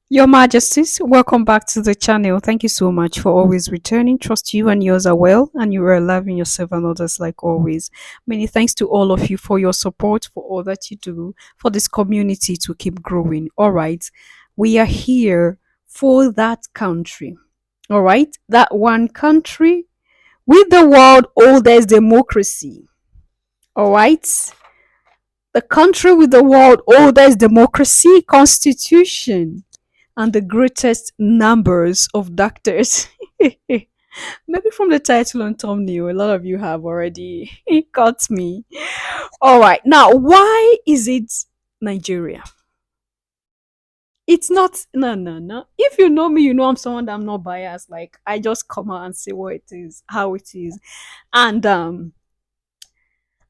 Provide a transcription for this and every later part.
Your Majesties, welcome back to the channel. Thank you so much for always returning. Trust you and yours are well, and you are loving yourself and others like always. Many thanks to all of you for your support, for all that you do, for this community to keep growing. All right, we are here for that country. All right, that one country with the world oldest democracy. All right, the country with the world oldest democracy, constitution and the greatest numbers of doctors. Maybe from the title and thumbnail, a lot of you have already got me. All right, now why is it Nigeria? It's not no no no. If you know me, you know I'm someone that I'm not biased. Like I just come out and say what it is, how it is. And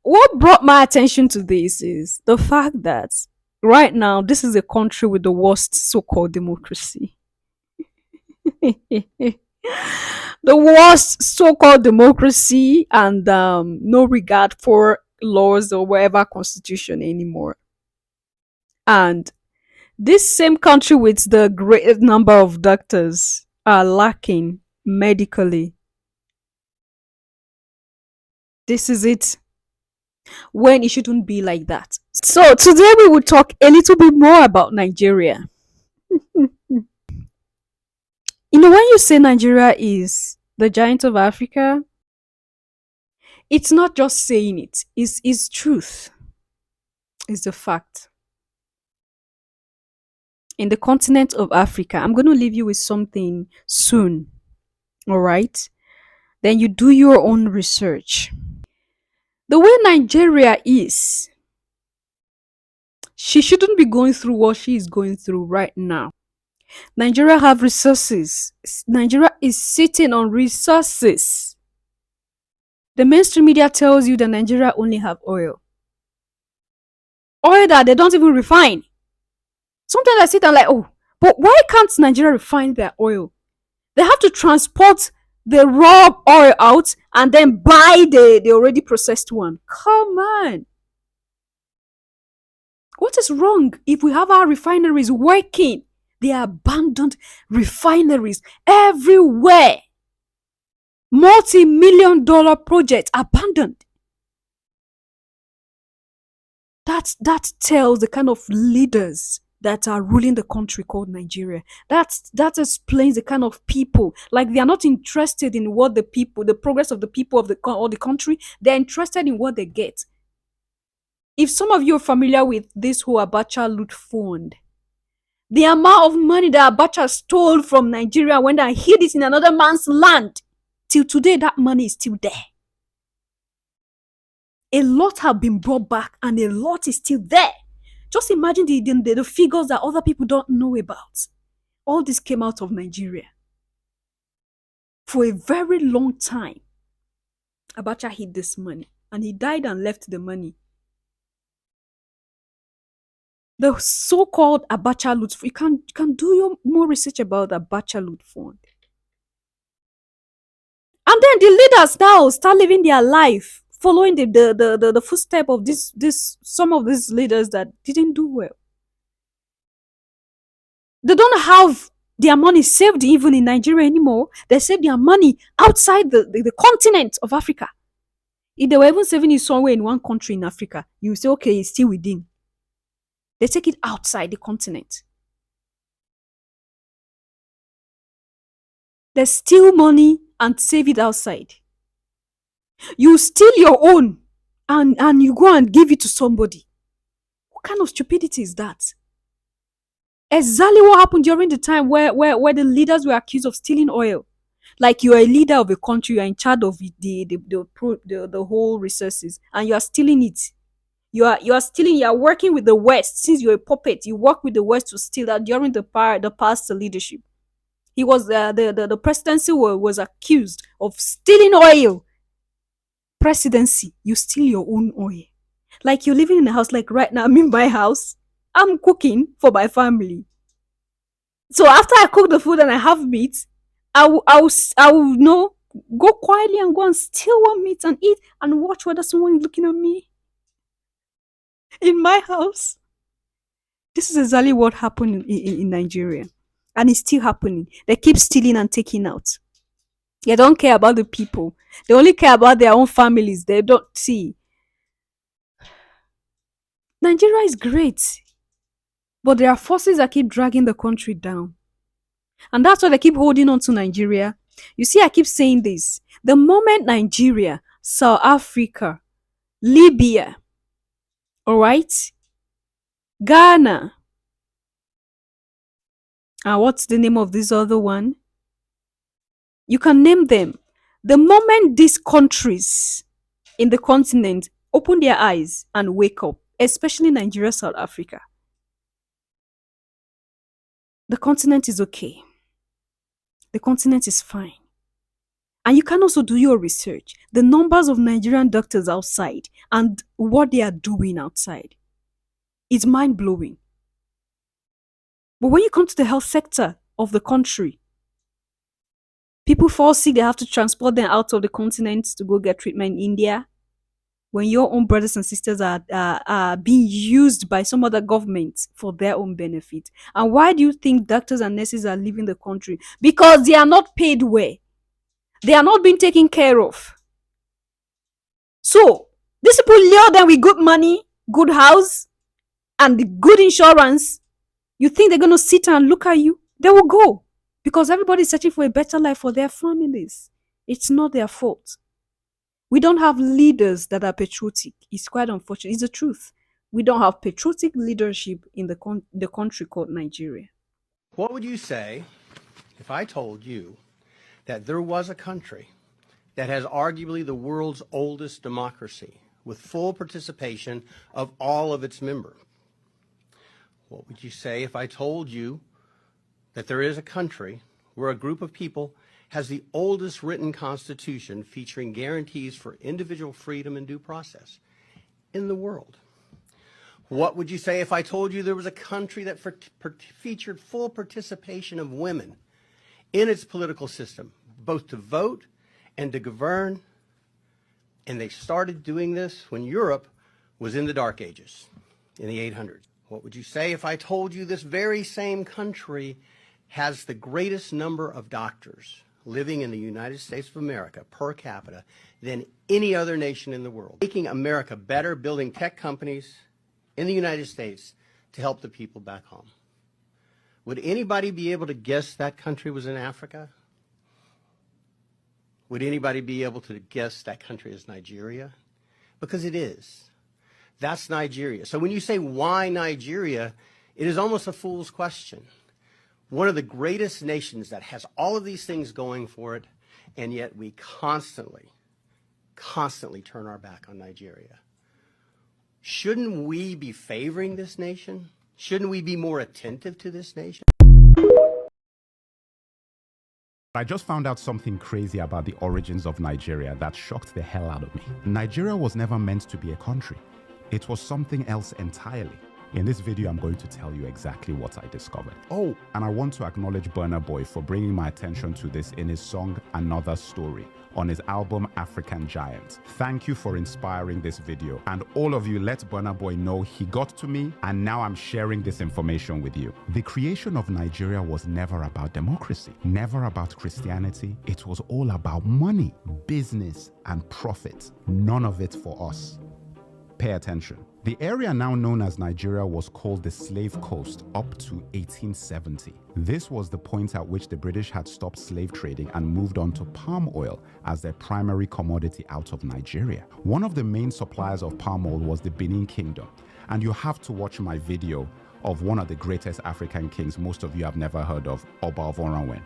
what brought my attention to this is the fact that right now this is a country with the worst so-called democracy. The worst so-called democracy and no regard for laws or whatever constitution anymore. And this same country with the greatest number of doctors are lacking medically. This is it, when it shouldn't be like that. So today we will talk a little bit more about Nigeria. You know, when you say Nigeria is the giant of Africa, it's not just saying it, it's truth, it's the fact. In the continent of Africa, I'm going to leave you with something soon, all right? Then you do your own research. The way Nigeria is, she shouldn't be going through what she is going through right now. Nigeria have resources. Nigeria is sitting on resources. The mainstream media tells you that Nigeria only have oil. Oil that they don't even refine. Sometimes I sit and like, oh, but why can't Nigeria refine their oil? They have to transport the raw oil out and then buy the already processed one. Come on. What is wrong if we have our refineries working? They are abandoned refineries everywhere. Multi-million dollar projects abandoned. That tells the kind of leaders that are ruling the country called Nigeria. That explains the kind of people. Like they are not interested in what the people, the progress of the people of or the country. They're interested in what they get. If some of you are familiar with this whole Abacha loot fund, the amount of money that Abacha stole from Nigeria when they hid it in another man's land, till today that money is still there. A lot have been brought back and a lot is still there. Just imagine the figures that other people don't know about. All this came out of Nigeria. For a very long time, Abacha hid this money and he died and left the money. The so-called Abacha loot, you can do your more research about Abacha loot fund. And then the leaders now start living their life following the footstep of this some of these leaders that didn't do well. They don't have their money saved even in Nigeria anymore. They save their money outside the continent of Africa. If they were even saving it somewhere in one country in Africa, you say, okay, it's still within. They take it outside the continent. They steal money and save it outside. You steal your own and you go and give it to somebody. What kind of stupidity is that? Exactly what happened during the time where the leaders were accused of stealing oil. Like you are a leader of a country, you are in charge of the whole resources, and you are stealing it. You are stealing. You are working with the West. Since you're a puppet, you work with the West to steal that. During the past leadership, he was the presidency was accused of stealing oil. Presidency, you steal your own oil. Like you're living in a house. Like right now, I'm in my house. I'm cooking for my family. So after I cook the food and I have meat, I will know, go quietly and go and steal one meat and eat and watch whether someone is looking at me in my house. This is exactly what happened in Nigeria. And it's still happening. They keep stealing and taking out. They don't care about the people. They only care about their own families. They don't see. Nigeria is great, but there are forces that keep dragging the country down. And that's why they keep holding on to Nigeria. You see, I keep saying this. The moment Nigeria, South Africa, Libya, all right, Ghana, and what's the name of this other one? You can name them. The moment these countries in the continent open their eyes and wake up, especially Nigeria, South Africa, the continent is okay. The continent is fine. And you can also do your research. The numbers of Nigerian doctors outside and what they are doing outside is mind blowing. But when you come to the health sector of the country, people fall sick, they have to transport them out of the continent to go get treatment in India. When your own brothers and sisters are being used by some other government for their own benefit. And why do you think doctors and nurses are leaving the country? Because they are not paid well. They are not being taken care of. So, these people lure them with good money, good house, and good insurance. You think they're going to sit and look at you? They will go. Because everybody's searching for a better life for their families. It's not their fault. We don't have leaders that are patriotic. It's quite unfortunate. It's the truth. We don't have patriotic leadership in the country called Nigeria. What would you say if I told you that there was a country that has arguably the world's oldest democracy with full participation of all of its members? What would you say if I told you that there is a country where a group of people has the oldest written constitution featuring guarantees for individual freedom and due process in the world? What would you say if I told you there was a country that featured full participation of women in its political system, both to vote and to govern? And they started doing this when Europe was in the Dark Ages, in the 800s. What would you say if I told you this very same country has the greatest number of doctors living in the United States of America per capita than any other nation in the world, making America better, building tech companies in the United States to help the people back home? Would anybody be able to guess that country was in Africa? Would anybody be able to guess that country is Nigeria? Because it is. That's Nigeria. So when you say, why Nigeria, it is almost a fool's question. One of the greatest nations that has all of these things going for it, and yet we constantly turn our back on Nigeria. Shouldn't we be favoring this nation? Shouldn't we be more attentive to this nation? I just found out something crazy about the origins of Nigeria that shocked the hell out of me. Nigeria was never meant to be a country. It was something else entirely. In this video, I'm going to tell you exactly what I discovered. Oh, and I want to acknowledge Burna Boy for bringing my attention to this in his song Another Story on his album African Giant. Thank you for inspiring this video. And all of you, let Burna Boy know he got to me, and now I'm sharing this information with you. The creation of Nigeria was never about democracy, never about Christianity. It was all about money, business, and profit. None of it for us. Pay attention. The area now known as Nigeria was called the Slave Coast up to 1870. This was the point at which the British had stopped slave trading and moved on to palm oil as their primary commodity out of Nigeria. One of the main suppliers of palm oil was the Benin Kingdom, and you have to watch my video of one of the greatest African kings most of you have never heard of, Oba of Oranwen.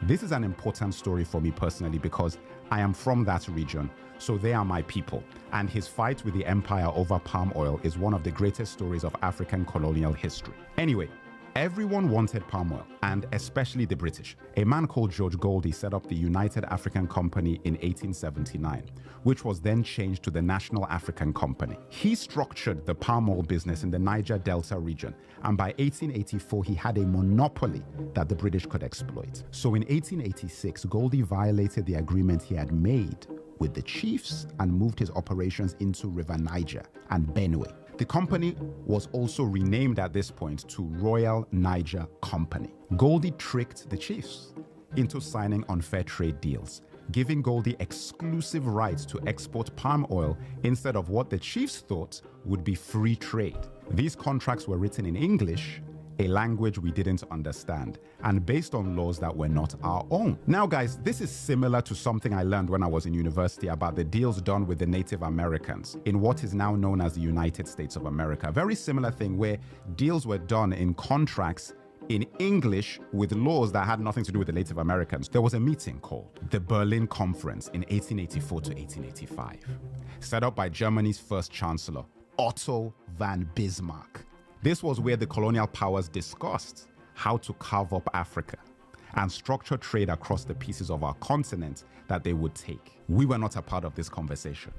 This is an important story for me personally because I am from that region, so they are my people. And his fight with the empire over palm oil is one of the greatest stories of African colonial history. Anyway, everyone wanted palm oil, and especially the British. A man called George Goldie set up the United African Company in 1879, which was then changed to the National African Company. He structured the palm oil business in the Niger Delta region, and by 1884 he had a monopoly that the British could exploit. So in 1886, Goldie violated the agreement he had made with the chiefs and moved his operations into River Niger and Benue. The company was also renamed at this point to Royal Niger Company. Goldie tricked the chiefs into signing unfair trade deals, giving Goldie exclusive rights to export palm oil instead of what the chiefs thought would be free trade. These contracts were written in English, a language we didn't understand, and based on laws that were not our own. Now guys, this is similar to something I learned when I was in university about the deals done with the Native Americans in what is now known as the United States of America. A very similar thing where deals were done in contracts in English with laws that had nothing to do with the Native Americans. There was a meeting called the Berlin Conference in 1884 to 1885, set up by Germany's first chancellor, Otto von Bismarck. This was where the colonial powers discussed how to carve up Africa and structure trade across the pieces of our continent that they would take. We were not a part of this conversation.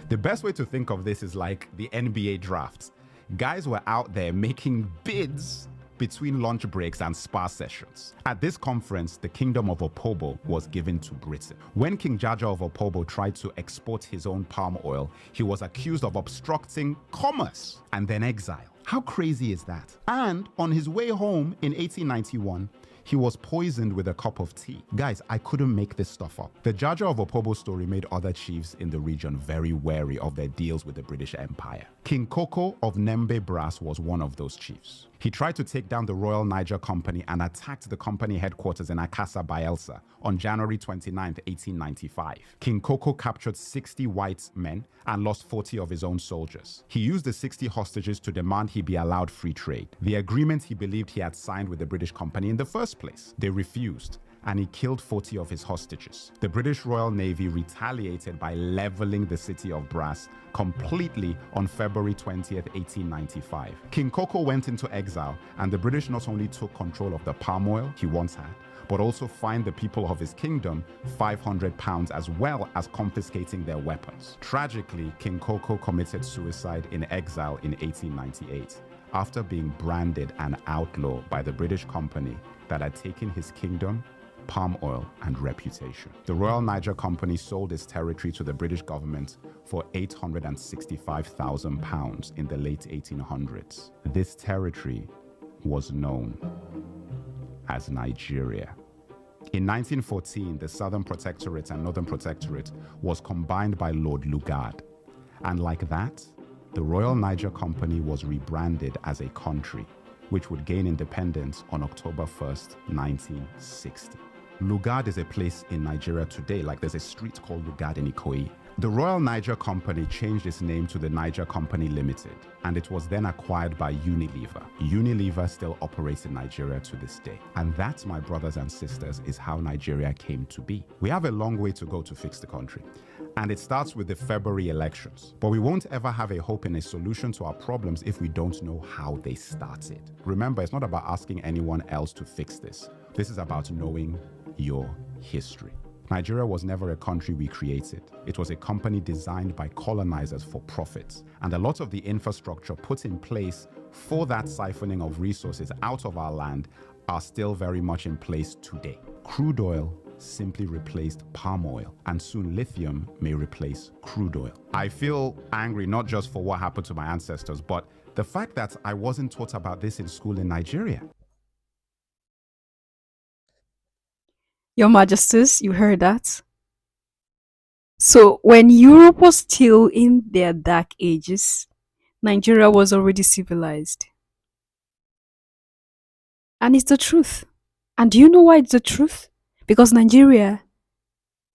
The best way to think of this is like the NBA drafts. Guys were out there making bids between lunch breaks and spa sessions. At this conference, the kingdom of Opobo was given to Britain. When King Jaja of Opobo tried to export his own palm oil, he was accused of obstructing commerce and then exiled. How crazy is that? And on his way home in 1891, he was poisoned with a cup of tea. Guys, I couldn't make this stuff up. The Jaja of Opobo story made other chiefs in the region very wary of their deals with the British Empire. King Koko of Nembe Brass was one of those chiefs. He tried to take down the Royal Niger Company and attacked the company headquarters in Akassa, Bayelsa on January 29, 1895. King Koko captured 60 white men and lost 40 of his own soldiers. He used the 60 hostages to demand he be allowed free trade, the agreement he believed he had signed with the British company in the first place. They refused, and he killed 40 of his hostages. The British Royal Navy retaliated by leveling the city of Brass completely on February 20th, 1895. King Koko went into exile, and the British not only took control of the palm oil he once had, but also fined the people of his kingdom £500 as well as confiscating their weapons. Tragically, King Koko committed suicide in exile in 1898 after being branded an outlaw by the British company that had taken his kingdom, palm oil, and reputation. The Royal Niger Company sold its territory to the British government for £865,000 in the late 1800s. This territory was known as Nigeria. In 1914, the Southern Protectorate and Northern Protectorate was combined by Lord Lugard. And like that, the Royal Niger Company was rebranded as a country, which would gain independence on October 1st, 1960. Lugard is a place in Nigeria today, like there's a street called Lugard in Ikoyi. The Royal Niger Company changed its name to the Niger Company Limited, and it was then acquired by Unilever. Unilever still operates in Nigeria to this day. And that, my brothers and sisters, is how Nigeria came to be. We have a long way to go to fix the country, and it starts with the February elections. But we won't ever have a hope in a solution to our problems if we don't know how they started. Remember, it's not about asking anyone else to fix this. This is about knowing your history. Nigeria was never a country we created. It was a company designed by colonizers for profit. And a lot of the infrastructure put in place for that siphoning of resources out of our land are still very much in place today. Crude oil simply replaced palm oil, and soon lithium may replace crude oil. I feel angry not just for what happened to my ancestors, but the fact that I wasn't taught about this in school in Nigeria. Your Majesties, you heard that? So, when Europe was still in their dark ages, Nigeria was already civilized. And it's the truth. And do you know why it's the truth? Because Nigeria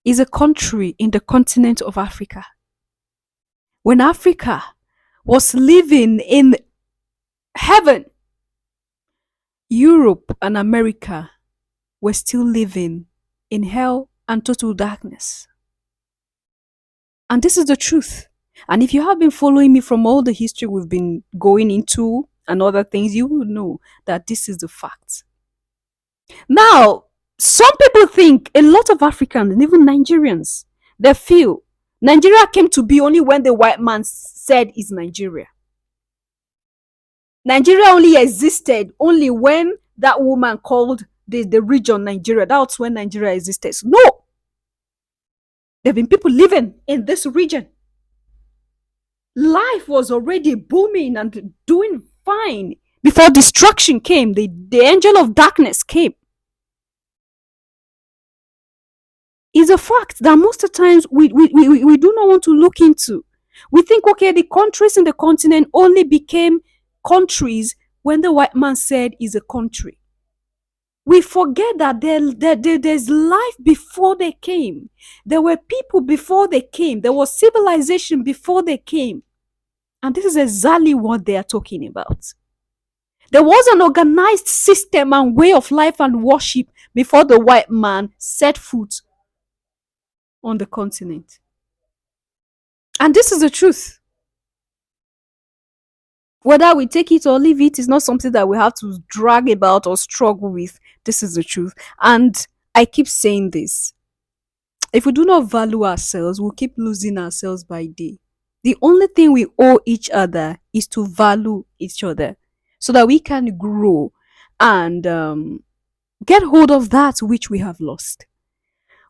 is a country in the continent of Africa. When Africa was living in heaven, Europe and America were still living in hell and total darkness. And this is the truth. And if you have been following me from all the history we've been going into and other things, you will know that this is the fact. Now, some people think, a lot of Africans and even Nigerians, they feel Nigeria came to be only when the white man said it's Nigeria. Nigeria only existed only when that woman called the region Nigeria. That's when Nigeria existed. So, no! There have been people living in this region. life was already booming and doing fine before destruction came. The angel of darkness came. It's a fact that most of the times we do not want to look into. We think, okay, the countries in the continent only became countries when the white man said is a country. We forget that there's life before they came. There were people before they came. There was civilization before they came. And this is exactly what they are talking about. There was an organized system and way of life and worship before the white man set foot on the continent. And this is the truth. Whether we take it or leave it is not something that we have to drag about or struggle with. This is the truth. And I keep saying this. If we do not value ourselves, we'll keep losing ourselves by day. The only thing we owe each other is to value each other so that we can grow and get hold of that which we have lost.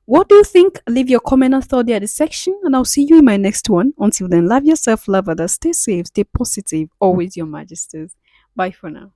What do you think? Leave your comment and thought there in the section, and I'll see you in my next one. Until then, love yourself, love others, stay safe, stay positive, always your majesties. Bye for now.